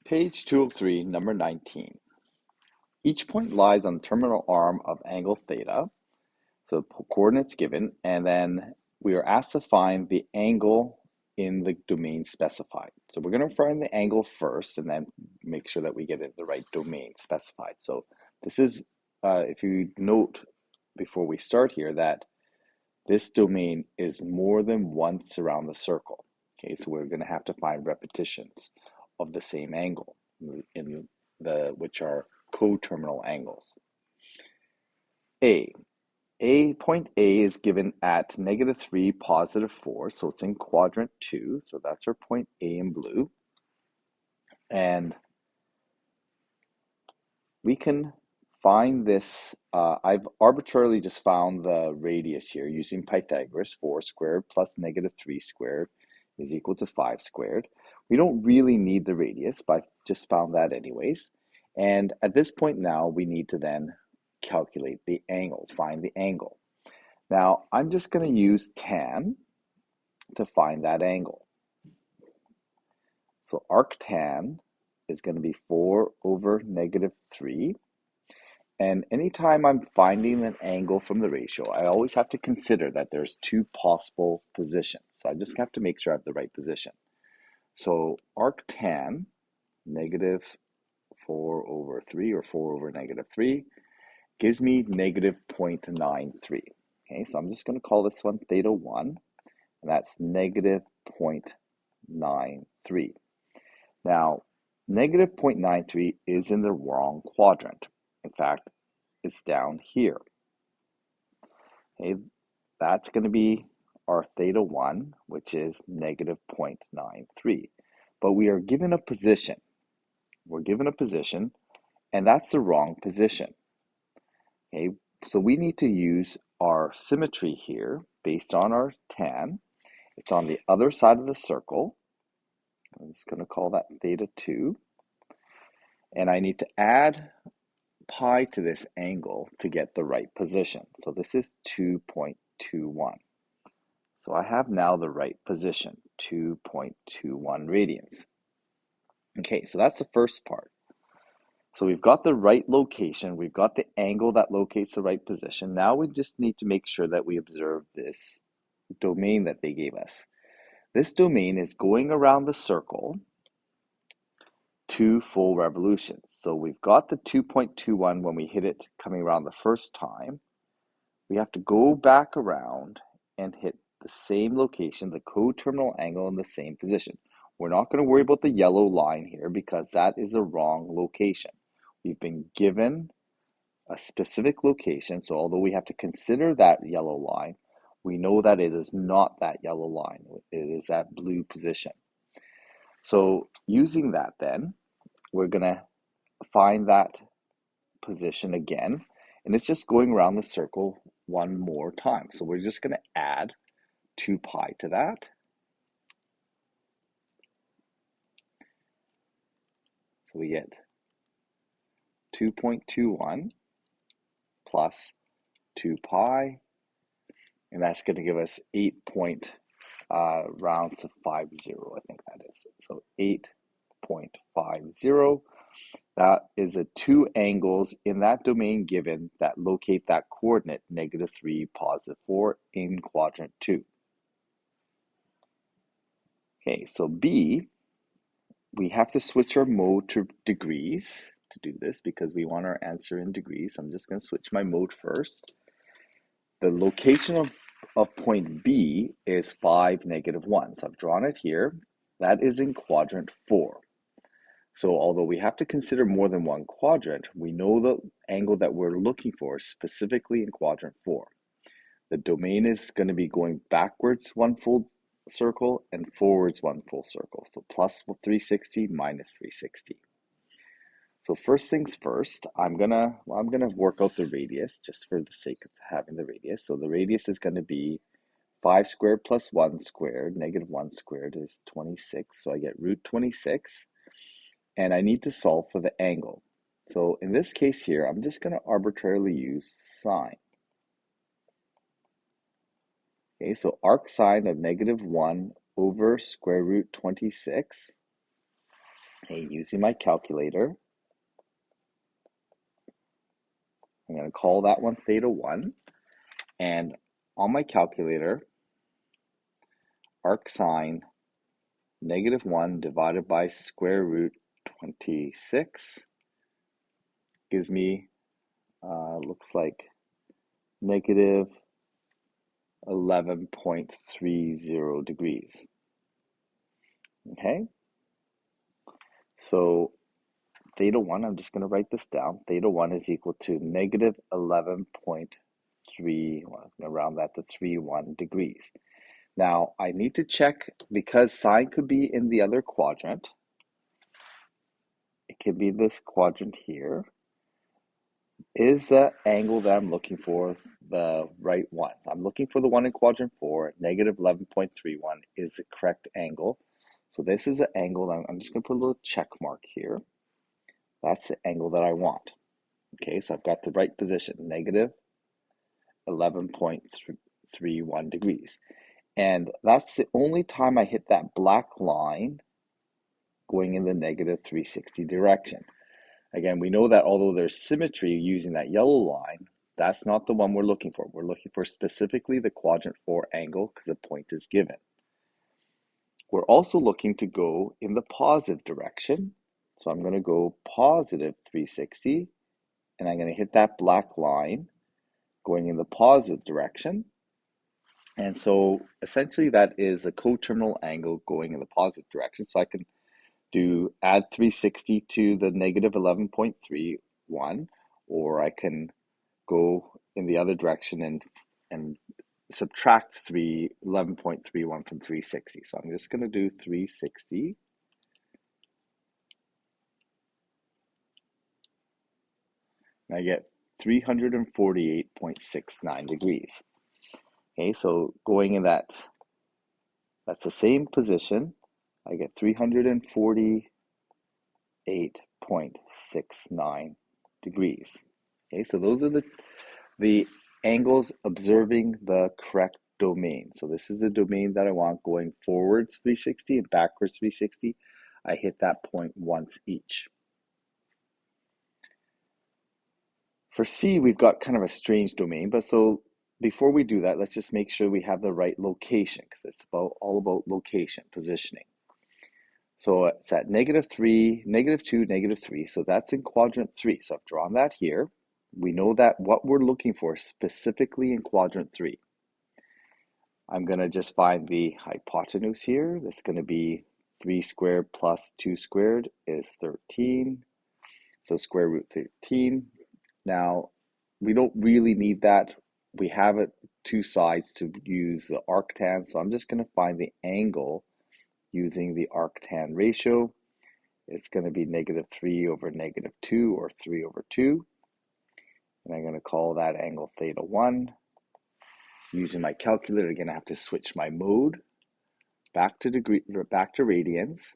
Page 203, number 19. Each point lies on the terminal arm of angle theta, so the coordinates given, and then we are asked to find the angle in the domain specified. So we're going to find the angle first and then make sure that we get it the right domain specified. So this is, if you note before we start here, that this domain is more than once around the circle. Okay, so we're going to have to find repetitions of the same angle in which are coterminal angles. Point A is given at -3, +4, so it's in quadrant 2, so that's our point A in blue. And we can find this, I've arbitrarily just found the radius here using Pythagoras. 4 squared plus -3 squared is equal to 5 squared. We don't really need the radius, but I just found that anyways. And at this point now, we need to then calculate the angle, find the angle. Now, I'm just going to use tan to find that angle. So arctan is going to be 4 over -3. And anytime I'm finding an angle from the ratio, I always have to consider that there's two possible positions. So I just have to make sure I have the right position. So arctan, -4 over 3, or 4 over -3, gives me -0.93. Okay, so I'm just going to call this one theta 1, and that's -0.93. Now, -0.93 is in the wrong quadrant. In fact, it's down here. Okay, that's going to be our theta 1, which is -0.93. But we are given a position. We're given a position, and that's the wrong position. Okay, so we need to use our symmetry here based on our tan. It's on the other side of the circle. I'm just going to call that theta 2. And I need to add pi to this angle to get the right position. So this is 2.21. So I have now the right position, 2.21 radians. Okay, so that's the first part. So we've got the right location, we've got the angle that locates the right position. Now we just need to make sure that we observe this domain that they gave us. This domain is going around the circle 2 full revolutions. So we've got the 2.21 when we hit it coming around the first time. We have to go back around and hit the same location, the coterminal angle in the same position. We're not going to worry about the yellow line here because that is a wrong location. We've been given a specific location, so although we have to consider that yellow line, we know that it is not that yellow line. It is that blue position. So using that then, we're going to find that position again, and it's just going around the circle one more time. So we're just going to add 2 pi to that. So we get 2.21 plus 2 pi, and that's going to give us 8 rounds to 50, I think that is. So 8.50. That is the two angles in that domain given that locate that coordinate -3, +4 in quadrant 2. Okay, so B, we have to switch our mode to degrees to do this because we want our answer in degrees. So I'm just going to switch my mode first. The location of point B is 5, -1. So I've drawn it here. That is in quadrant 4. So although we have to consider more than one quadrant, we know the angle that we're looking for specifically in quadrant 4. The domain is going to be going backwards one full circle and forwards one full circle. So plus 360 minus 360. So first things first, I'm gonna work out the radius just for the sake of having the radius. So the radius is going to be 5 squared plus 1 squared. -1 squared is 26. So I get root 26. And I need to solve for the angle. So in this case here, I'm just going to arbitrarily use sine. Okay, so arcsine of -1 over square root 26 Okay, using my calculator, I'm going to call that one theta 1. And on my calculator, arc sine -1 divided by square root 26 gives me, looks like negative 11.30 degrees. Okay, so theta 1, I'm just going to write this down. Theta 1 is equal to negative 11.3, well, I'm going to round that to 31 degrees. Now, I need to check, because sine could be in the other quadrant. It could be this quadrant here. Is the angle that I'm looking for the right one? I'm looking for the one in quadrant 4, negative 11.31 is the correct angle. So this is the angle, I'm just going to put a little check mark here. That's the angle that I want. Okay, so I've got the right position, negative 11.31 degrees. And that's the only time I hit that black line going in the negative 360 direction. Again, we know that although there's symmetry using that yellow line, that's not the one we're looking for. We're looking for specifically the quadrant 4 angle because the point is given. We're also looking to go in the positive direction. So I'm going to go positive 360, and I'm going to hit that black line going in the positive direction. And so essentially that is a coterminal angle going in the positive direction. So I can add 360 to the negative 11.31, or I can go in the other direction and subtract 11.31 from 360. So I'm just going to do 360. And I get 348.69 degrees. Okay, so going in that's the same position. I get 348.69 degrees. Okay, so those are the angles observing the correct domain. So this is the domain that I want going forwards 360 and backwards 360. I hit that point once each. For C, we've got kind of a strange domain, but so before we do that, let's just make sure we have the right location, because it's all about location, positioning. So it's at -3, -2, -3. So that's in quadrant 3. So I've drawn that here. We know that what we're looking for specifically in quadrant 3. I'm going to just find the hypotenuse here. That's going to be 3 squared plus 2 squared is 13. So square root 13. Now, we don't really need that. We have it two sides to use the arctan. So I'm just going to find the angle using the arctan ratio. It's going to be -3 over -2, or 3 over 2. And I'm going to call that angle theta 1. Using my calculator, again, I have to switch my mode back to radians,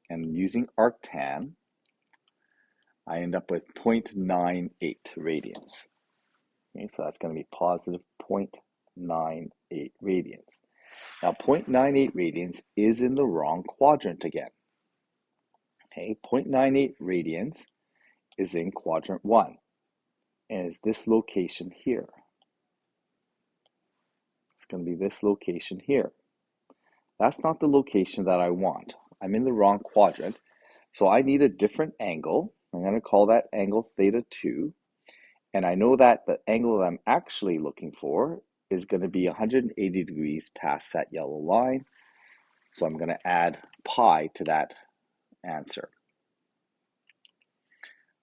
and using arctan, I end up with 0.98 radians. Okay, so that's going to be positive 0.98 radians. Now, 0.98 radians is in the wrong quadrant again. Okay, 0.98 radians is in quadrant 1, and is this location here. It's going to be this location here. That's not the location that I want. I'm in the wrong quadrant, so I need a different angle. I'm going to call that angle theta 2. And I know that the angle that I'm actually looking for is going to be 180 degrees past that yellow line. So I'm going to add pi to that answer.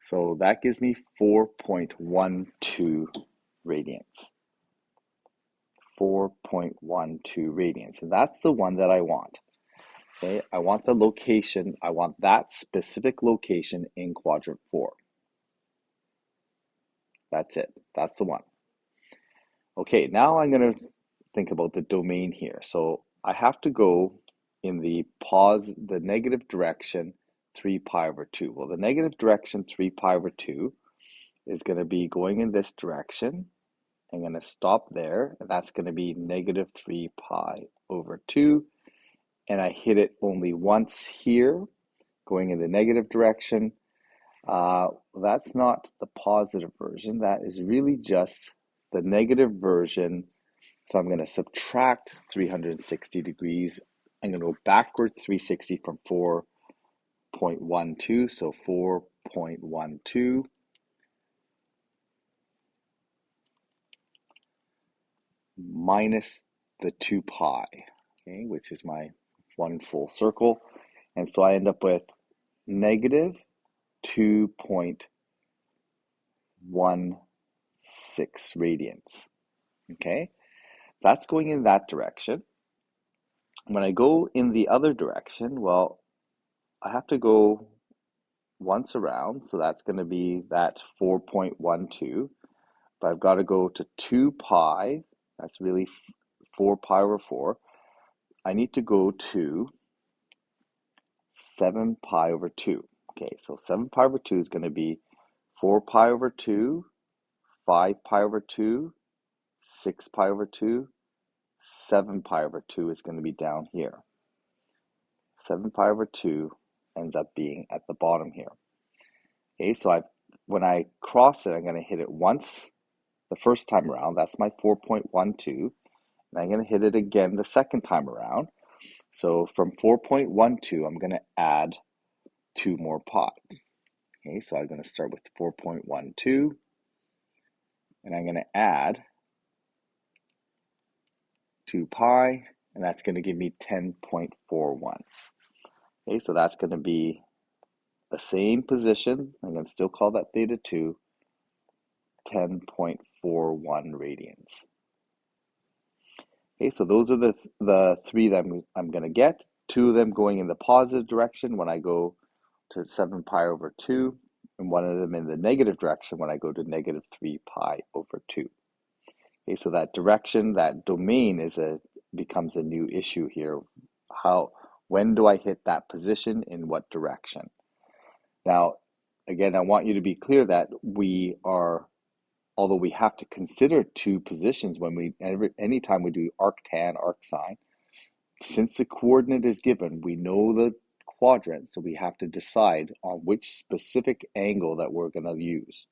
So that gives me 4.12 radians. 4.12 radians. And that's the one that I want. Okay, I want the location. I want that specific location in quadrant 4. That's it. That's the one. Okay, now I'm going to think about the domain here. So I have to go in the negative direction 3 pi over 2. Well, the negative direction 3 pi over 2 is going to be going in this direction. I'm going to stop there, and that's going to be -3 pi over 2. And I hit it only once here, going in the negative direction. That's not the positive version. That is really just the negative version. So I'm going to subtract 360 degrees. I'm going to go backwards 360 from 4.12. So 4.12 minus the 2 pi, okay, which is my one full circle. And so I end up with negative 2.16 radians. Okay, that's going in that direction. When I go in the other direction, well, I have to go once around, so that's going to be that 4.12. But I've got to go to 2 pi, that's really 4 pi over 4. I need to go to 7 pi over 2. Okay, so 7 pi over 2 is going to be 4 pi over 2, 5 pi over 2, 6 pi over 2, 7 pi over 2 is going to be down here. 7 pi over 2 ends up being at the bottom here. Okay, so when I cross it, I'm going to hit it once the first time around. That's my 4.12. And I'm going to hit it again the second time around. So from 4.12, I'm going to add 2 more pi. Okay, so I'm going to start with 4.12, and I'm going to add 2 pi, and that's going to give me 10.41. Okay, so that's going to be the same position. I'm going to still call that theta 2, 10.41 radians. Okay, so those are the three that I'm going to get. 2 of them going in the positive direction when I go to 7 pi over 2, and 1 of them in the negative direction when I go to negative 3 pi over 2. Okay, so that direction, that domain becomes a new issue here. When do I hit that position, in what direction? Now, again, I want you to be clear that although we have to consider 2 positions anytime we do arctan, arcsine, since the coordinate is given, we know the quadrant, so we have to decide on which specific angle that we're going to use.